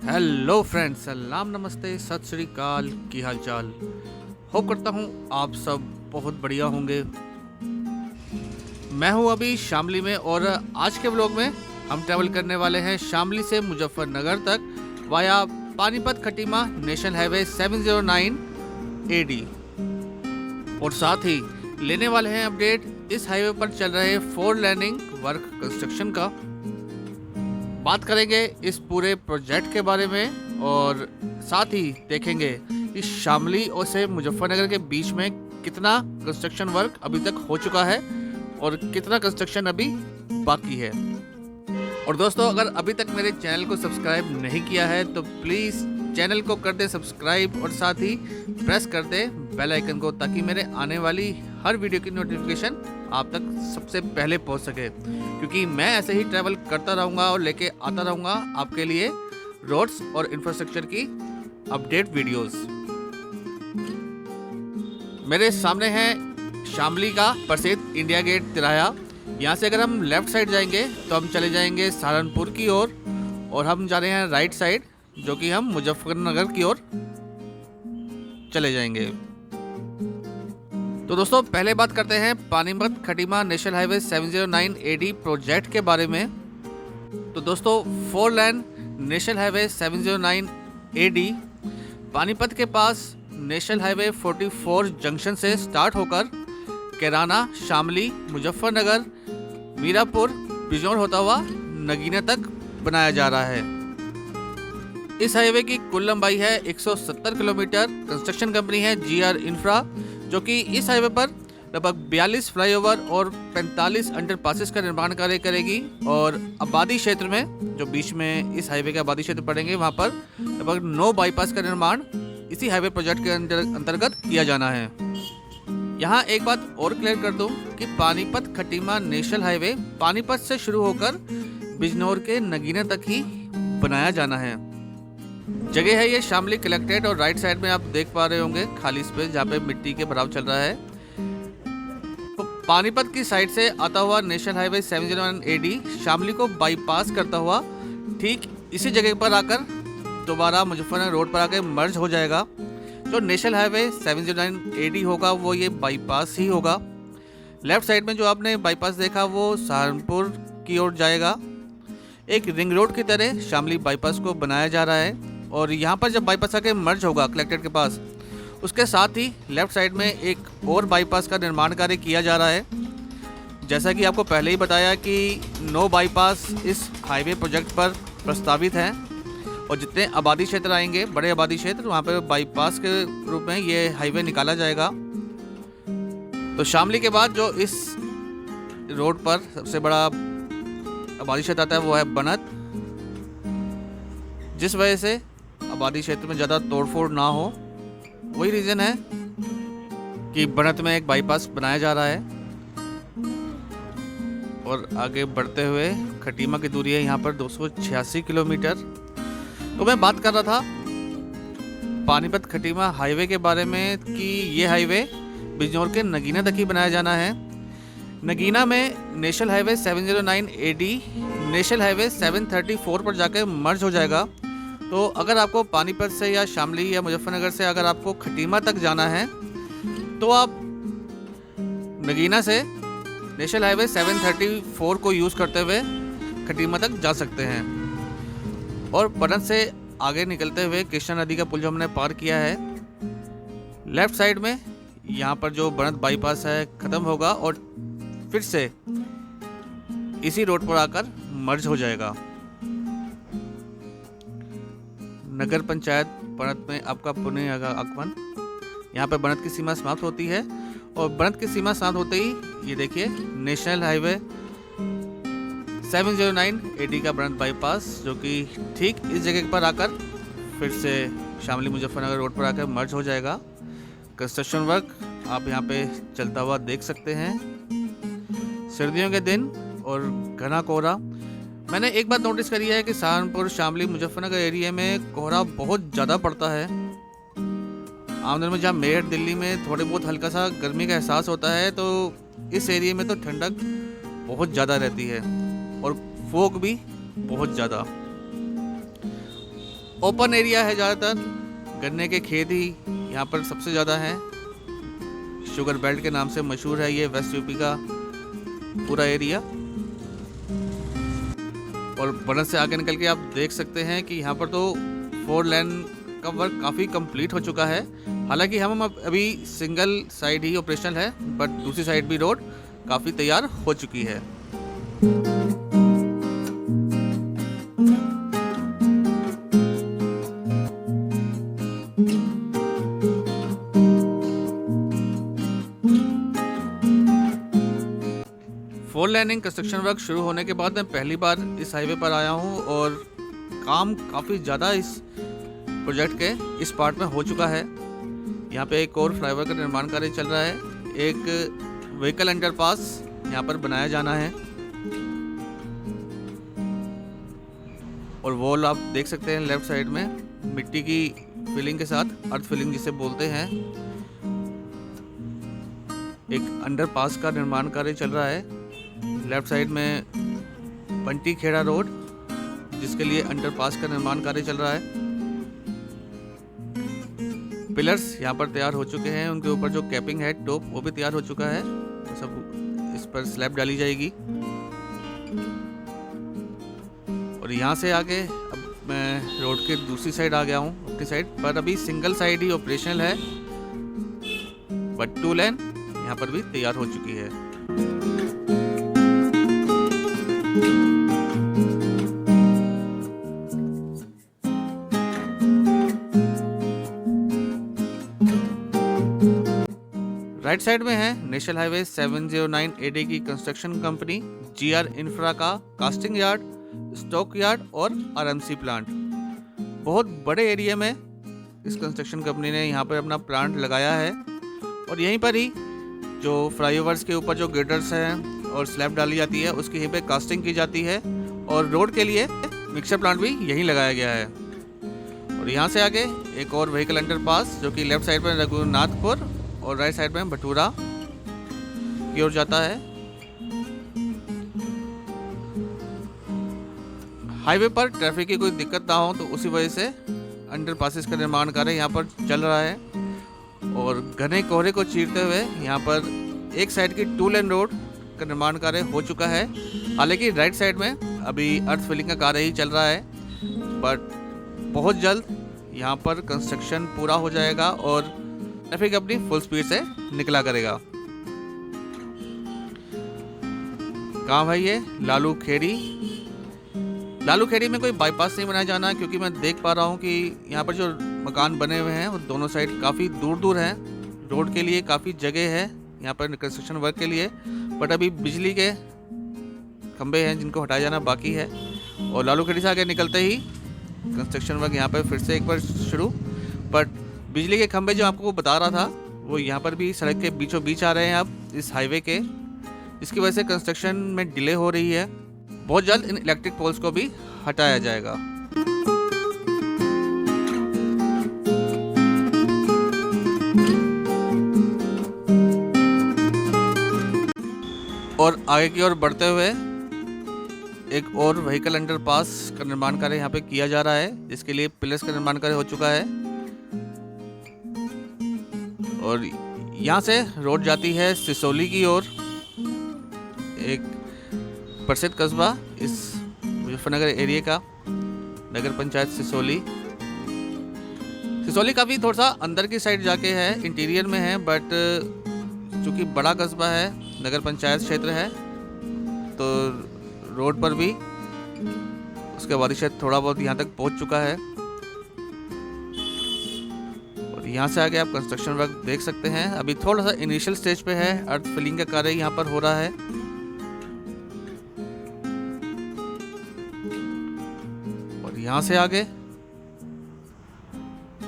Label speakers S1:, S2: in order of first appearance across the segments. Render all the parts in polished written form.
S1: Hello friends, सलाम नमस्ते सत श्री अकाल। की हाल चाल। होप करता हूँ आप सब बहुत बढ़िया होंगे। मैं हूँ अभी शामली में और आज के व्लॉग में हम ट्रैवल करने वाले हैं शामली से मुजफ्फरनगर तक via Panipat Khatima national highway 709 AD. और साथ ही लेने वाले हैं अपडेट इस हाईवे पर चल रहे 4 लेनिंग वर्क कंस्ट्रक्शन का। बात करेंगे इस पूरे प्रोजेक्ट के बारे में और साथ ही देखेंगे इस शामली और से मुजफ्फरनगर के बीच में कितना कंस्ट्रक्शन वर्क अभी तक हो चुका है और कितना कंस्ट्रक्शन अभी बाकी है। और दोस्तों, अगर अभी तक मेरे चैनल को सब्सक्राइब नहीं किया है तो प्लीज़ चैनल को कर दे सब्सक्राइब और साथ ही प्रेस कर दे बेल आइकन को, ताकि मेरे आने वाली हर वीडियो की नोटिफिकेशन आप तक सबसे पहले पहुंच सके। क्योंकि मैं ऐसे ही ट्रैवल करता रहूँगा और लेके आता रहूँगा आपके लिए रोड्स और इंफ्रास्ट्रक्चर की अपडेट वीडियोस। मेरे सामने है शामली का प्रसिद्ध इंडिया गेट तिराया। यहाँ से अगर हम लेफ़्ट साइड जाएंगे तो हम चले जाएंगे सहारनपुर की ओर और हम जा रहे हैं राइट साइड, जो कि हम मुजफ्फरनगर की ओर चले जाएंगे। तो दोस्तों, पहले बात करते हैं Panipat Khatima national highway 709 AD project के बारे में। तो दोस्तों, 4 lane national highway 709 AD Panipat के पास नेशनल हाईवे 44 जंक्शन से स्टार्ट होकर कैराना, शामली, मुजफ्फरनगर, मीरापुर, बिजनौर होता हुआ नगीना तक बनाया जा रहा है। इस हाईवे की कुल लंबाई है 170 किलोमीटर। कंस्ट्रक्शन कंपनी है GR इंफ्रा, जो कि इस हाईवे पर लगभग 42 फ्लाईओवर और 45 अंडरपासेस का निर्माण कार्य करेगी। और आबादी क्षेत्र में, जो बीच में इस हाईवे के आबादी क्षेत्र पड़ेंगे, वहाँ पर लगभग 9 बाईपास का निर्माण इसी हाईवे प्रोजेक्ट के अंतर्गत किया जाना है। यहाँ एक बात और क्लियर कर दूं कि पानीपत खटीमा नेशनल हाईवे पानीपत से शुरू होकर बिजनौर के नगीना तक ही बनाया जाना है। जगह है ये शामली कलेक्ट्रेट और राइट साइड में आप देख पा रहे होंगे खाली स्पेस, जहाँ पे मिट्टी के भराव चल रहा है। तो पानीपत की साइड से आता हुआ नेशनल हाईवे 709 एडी शामली को बाईपास करता हुआ ठीक इसी जगह पर आकर दोबारा मुजफ्फरनगर रोड पर आकर मर्ज हो जाएगा। जो नेशनल हाईवे 709 एडी होगा वो ये बाईपास ही होगा। लेफ्ट साइड में जो आपने बाईपास देखा वो सहारनपुर की ओर जाएगा। एक रिंग रोड की तरह शामली बाईपास को बनाया जा रहा है। और यहाँ पर जब बाईपास आके मर्ज होगा कलेक्ट्रेट के पास, उसके साथ ही लेफ्ट साइड में एक और बाईपास का निर्माण कार्य किया जा रहा है। जैसा कि आपको पहले ही बताया कि 9 बाईपास इस हाईवे प्रोजेक्ट पर प्रस्तावित हैं और जितने आबादी क्षेत्र आएंगे, बड़े आबादी क्षेत्र, वहाँ पर बाईपास के रूप में ये हाईवे निकाला जाएगा। तो शामली के बाद जो इस रोड पर सबसे बड़ा आबादी क्षेत्र आता है वो है बनत, जिस वजह से आबादी क्षेत्र में ज़्यादा तोड़फोड़ ना हो, वही रीज़न है कि बनत में एक बाईपास बनाया जा रहा है। और आगे बढ़ते हुए खटीमा की दूरी है यहाँ पर 286 किलोमीटर। तो मैं बात कर रहा था पानीपत खटीमा हाईवे के बारे में कि ये हाईवे बिजनौर के नगीना तक ही बनाया जाना है। नगीना में national highway 709 AD national highway 734 पर जाकर मर्ज हो जाएगा। तो अगर आपको पानीपत से या शामली या मुजफ्फरनगर से अगर आपको खटीमा तक जाना है तो आप नगीना से नेशनल हाईवे 734 को यूज़ करते हुए खटीमा तक जा सकते हैं। और बनत से आगे निकलते हुए कृष्णा नदी का पुल जो हमने पार किया है, लेफ्ट साइड में यहाँ पर जो बनत बाईपास है ख़त्म होगा और फिर से इसी रोड पर आकर मर्ज हो जाएगा। नगर पंचायत बनत में आपका पुनः आगमन। यहाँ पर बनत की सीमा समाप्त होती है और बनत की सीमा समाप्त होते ही ये देखिए नेशनल हाईवे 709 एडी का बनत बाईपास, जो कि ठीक इस जगह पर आकर फिर से शामली मुजफ्फरनगर रोड पर आकर मर्ज हो जाएगा। कंस्ट्रक्शन वर्क आप यहाँ पे चलता हुआ देख सकते हैं। सर्दियों के दिन और घना कोहरा। मैंने एक बात नोटिस करी है कि सहारनपुर, शामली, मुजफ्फरनगर एरिया में कोहरा बहुत ज़्यादा पड़ता है। आम दिनों में जहाँ मेरठ, दिल्ली में थोड़े बहुत हल्का सा गर्मी का एहसास होता है, तो इस एरिया में तो ठंडक बहुत ज़्यादा रहती है और फोग भी बहुत ज़्यादा। ओपन एरिया है ज़्यादातर, गन्ने के खेत ही यहाँ पर सबसे ज़्यादा हैं। शुगर बेल्ट के नाम से मशहूर है ये वेस्ट यूपी का पूरा एरिया। और बनत से आगे निकल के आप देख सकते हैं कि यहाँ पर तो 4 लेन का वर्क काफ़ी कंप्लीट हो चुका है। हालांकि हम अभी सिंगल साइड ही ऑपरेशनल है, बट दूसरी साइड भी रोड काफ़ी तैयार हो चुकी है। फोर लाइनिंग कंस्ट्रक्शन वर्क शुरू होने के बाद मैं पहली बार इस हाईवे पर आया हूं और काम काफ़ी ज़्यादा इस प्रोजेक्ट के इस पार्ट में हो चुका है। यहाँ पे एक और फ्लाईओवर का निर्माण कार्य चल रहा है। एक व्हीकल अंडरपास यहाँ पर बनाया जाना है और वॉल आप देख सकते हैं लेफ्ट साइड में मिट्टी की फिलिंग के साथ, अर्थ फिलिंग जिसे बोलते हैं। एक अंडरपास का निर्माण कार्य चल रहा है। लेफ्ट साइड में पंटी खेड़ा रोड, जिसके लिए अंडरपास का निर्माण कार्य चल रहा है। पिलर्स यहाँ पर तैयार हो चुके हैं, उनके ऊपर जो कैपिंग है टॉप वो भी तैयार हो चुका है। सब इस पर स्लैब डाली जाएगी। और यहाँ से आगे अब मैं रोड के दूसरी साइड आ गया हूँ, अपनी साइड पर। अभी सिंगल साइड ही ऑपरेशनल है, बट 2 लेन यहाँ पर भी तैयार हो चुकी है। राइट साइड में है नेशनल हाईवे 709 एडी की कंस्ट्रक्शन कंपनी GR इंफ्रा का कास्टिंग यार्ड, स्टॉक यार्ड और RMC प्लांट। बहुत बड़े एरिया में इस कंस्ट्रक्शन कंपनी ने यहाँ पर अपना प्लांट लगाया है। और यहीं पर ही जो फ्लाईओवर्स के ऊपर जो गिर्डर्स हैं और स्लैब डाली जाती है, उसकी यहीं पे कास्टिंग की जाती है। और रोड के लिए मिक्सर प्लांट भी यहीं लगाया गया है। और यहाँ से आगे एक और व्हीकल अंडरपास जो कि लेफ्ट साइड में रघुनाथपुर और राइट साइड में भटूरा की ओर जाता है। हाईवे पर ट्रैफिक की कोई दिक्कत ना हो तो उसी वजह से अंडरपासेस का निर्माण कार्य यहाँ पर चल रहा है। और घने कोहरे को चीरते हुए यहाँ पर एक साइड की 2 लेन रोड का निर्माण कार्य हो चुका है। हालांकि राइट साइड में अभी अर्थ फिलिंग का कार्य ही चल रहा है, बट बहुत जल्द यहाँ पर कंस्ट्रक्शन पूरा हो जाएगा और ट्रैफिक अपनी फुल स्पीड से निकला करेगा। कहाँ है ये लालू खेड़ी। लालू खेड़ी में कोई बाईपास नहीं बनाया जाना, क्योंकि मैं देख पा रहा हूँ कि यहाँ पर जो मकान बने हुए हैं वो दोनों साइड काफ़ी दूर दूर हैं। रोड के लिए काफ़ी जगह है यहाँ पर कंस्ट्रक्शन वर्क के लिए, बट अभी बिजली के खंभे हैं जिनको हटाया जाना बाकी है। और लालू खेड़ी से आगे निकलते ही कंस्ट्रक्शन वर्क यहाँ पर फिर से एक बार शुरू। बट बिजली के खंभे जो आपको बता रहा था वो यहाँ पर भी सड़क के बीचों बीच आ रहे हैं अब इस हाईवे के, जिसकी वजह से कंस्ट्रक्शन में डिले हो रही है। बहुत जल्द इन इलेक्ट्रिक पोल्स को भी हटाया जाएगा। और आगे की ओर बढ़ते हुए एक और व्हीकल अंडरपास का निर्माण कार्य यहाँ पे किया जा रहा है, जिसके लिए पिलर्स का निर्माण कार्य हो चुका है। और यहाँ से रोड जाती है सिसोली की ओर, एक प्रसिद्ध कस्बा इस मुजफ्फरनगर एरिया का, नगर पंचायत सिसोली। सिसोली काफ़ी थोड़ा सा अंदर की साइड जाके है, इंटीरियर में है, बट चूँकि बड़ा कस्बा है, नगर पंचायत क्षेत्र है, तो रोड पर भी उसके बाद शायद थोड़ा बहुत यहाँ तक पहुँच चुका है। और यहाँ से आगे आप कंस्ट्रक्शन वर्क देख सकते हैं। अभी थोड़ा सा इनिशियल स्टेज पे है, अर्थ फिलिंग का कार्य यहाँ पर हो रहा है। और यहाँ से आगे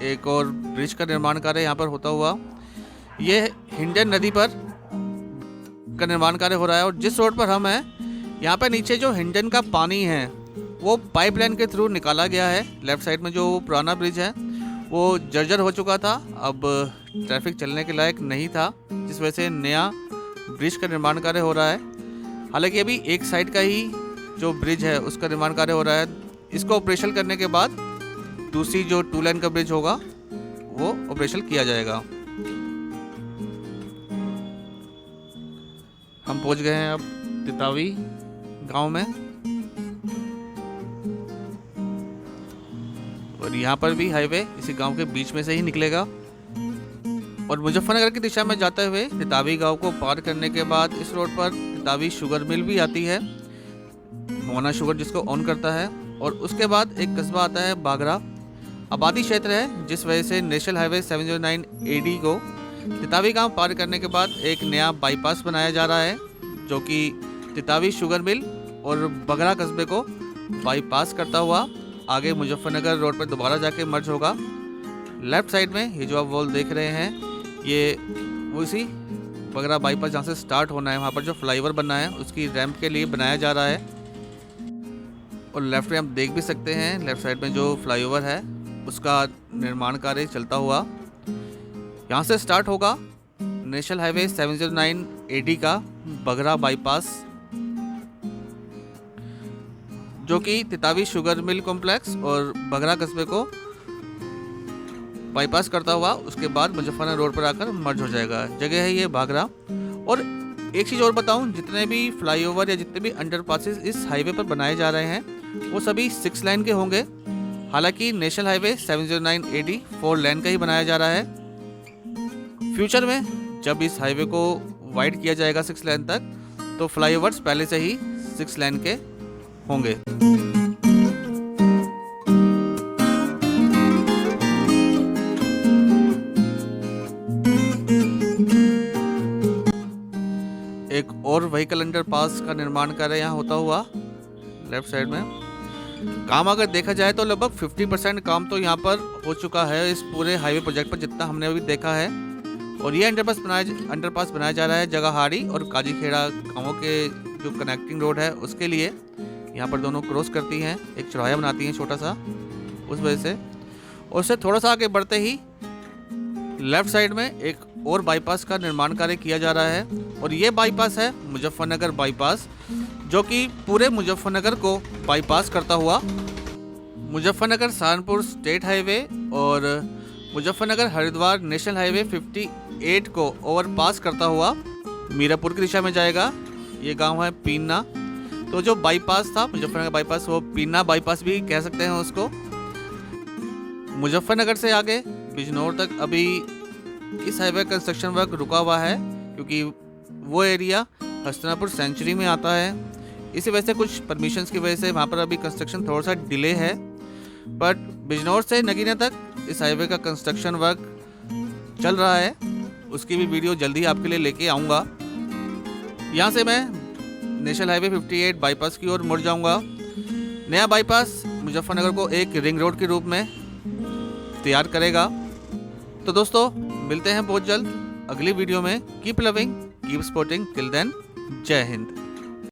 S1: एक और ब्रिज का निर्माण कार्य यहाँ पर होता हुआ, ये हिंडन नदी पर का निर्माण कार्य हो रहा है। और जिस रोड पर हम हैं यहाँ पे नीचे जो हिंडन का पानी है वो पाइपलाइन के थ्रू निकाला गया है। लेफ्ट साइड में जो पुराना ब्रिज है वो जर्जर हो चुका था, अब ट्रैफिक चलने के लायक नहीं था, जिस वजह से नया ब्रिज का निर्माण कार्य हो रहा है। हालांकि अभी एक साइड का ही जो ब्रिज है उसका निर्माण कार्य हो रहा है। इसको ऑपरेशन करने के बाद दूसरी जो 2 लेन का ब्रिज होगा वो ऑपरेशन किया जाएगा। हम पहुंच गए हैं अब तितावी गांव में, और यहाँ पर भी हाईवे इसी गांव के बीच में से ही निकलेगा। और मुजफ्फरनगर की दिशा में जाते हुए तितावी गांव को पार करने के बाद इस रोड पर तितावी शुगर मिल भी आती है, मोना शुगर जिसको ऑन करता है। और उसके बाद एक कस्बा आता है बागरा, आबादी क्षेत्र है, जिस वजह से नेशनल हाईवे 709 AD को तितावी गांव पार करने के बाद एक नया बाईपास बनाया जा रहा है, जो कि तितावी शुगर मिल और बगरा कस्बे को बाईपास करता हुआ आगे मुजफ्फरनगर रोड पर दोबारा जाके मर्ज होगा। लेफ्ट साइड में ये जो आप वॉल देख रहे हैं, ये उसी बगरा बाईपास जहाँ से स्टार्ट होना है, वहाँ पर जो फ्लाईओवर बनना है उसकी रैंप के लिए बनाया जा रहा है। और लेफ्ट में आप देख भी सकते हैं, लेफ्ट साइड में जो फ्लाईओवर है उसका निर्माण कार्य चलता हुआ यहाँ से स्टार्ट होगा नेशनल हाईवे 709 AD का बगरा बाईपास, जो कि तितावी शुगर मिल कॉम्प्लेक्स और बगरा कस्बे को बाईपास करता हुआ उसके बाद मुजफ्फरनगर रोड पर आकर मर्ज हो जाएगा। जगह है ये बागरा। और एक चीज़ और बताऊं, जितने भी फ्लाईओवर या जितने भी अंडरपासेस इस हाईवे पर बनाए जा रहे हैं वो सभी 6 लेन के होंगे। हालांकि नेशनल हाईवे 709 AD 4 लेन का ही बनाया जा रहा है। फ्यूचर में जब इस हाईवे को वाइड किया जाएगा 6 लेन तक, तो फ्लाईओवर्स पहले से ही 6 लेन के होंगे। एक और व्हीकल अंडरपास का निर्माण कार्य यहाँ होता हुआ लेफ्ट साइड में। काम अगर देखा जाए तो लगभग 50% काम तो यहाँ पर हो चुका है इस पूरे हाईवे प्रोजेक्ट पर, जितना हमने अभी देखा है। और ये अंडरपास बनाया जा रहा है जगाहाड़ी और काजीखेड़ा गाँवों के जो कनेक्टिंग रोड है उसके लिए। यहाँ पर दोनों क्रॉस करती हैं, एक चौराहा बनाती हैं छोटा सा, उस वजह से। और उससे थोड़ा सा आगे बढ़ते ही लेफ्ट साइड में एक और बाईपास का निर्माण कार्य किया जा रहा है। और ये बाईपास है मुजफ्फरनगर बाईपास, जो कि पूरे मुजफ्फरनगर को बाईपास करता हुआ मुजफ्फरनगर सहारनपुर स्टेट हाईवे और मुजफ्फरनगर हरिद्वार नेशनल हाईवे 58 को ओवरपास करता हुआ मीरापुर की दिशा में जाएगा। ये गांव है पीना। तो जो बाईपास था मुजफ्फरनगर बाईपास, वो पीना बाईपास भी कह सकते हैं उसको। मुजफ्फरनगर से आगे बिजनौर तक अभी इस हाईवे कंस्ट्रक्शन वर्क रुका हुआ है, क्योंकि वो एरिया हस्तिनापुर सेंचुरी में आता है। इसी वजह से कुछ परमिशंस की वजह से वहाँ पर अभी कंस्ट्रक्शन थोड़ा सा डिले है। बट बिजनौर से नगीना तक इस हाईवे का कंस्ट्रक्शन वर्क चल रहा है, उसकी भी वीडियो जल्दी आपके लिए लेके आऊँगा। यहाँ से मैं नेशनल हाईवे 58 बाईपास की ओर मुड़ जाऊँगा। नया बाईपास मुजफ्फरनगर को एक रिंग रोड के रूप में तैयार करेगा। तो दोस्तों मिलते हैं बहुत जल्द अगली वीडियो में। Keep loving, keep supporting, till then Jai Hind.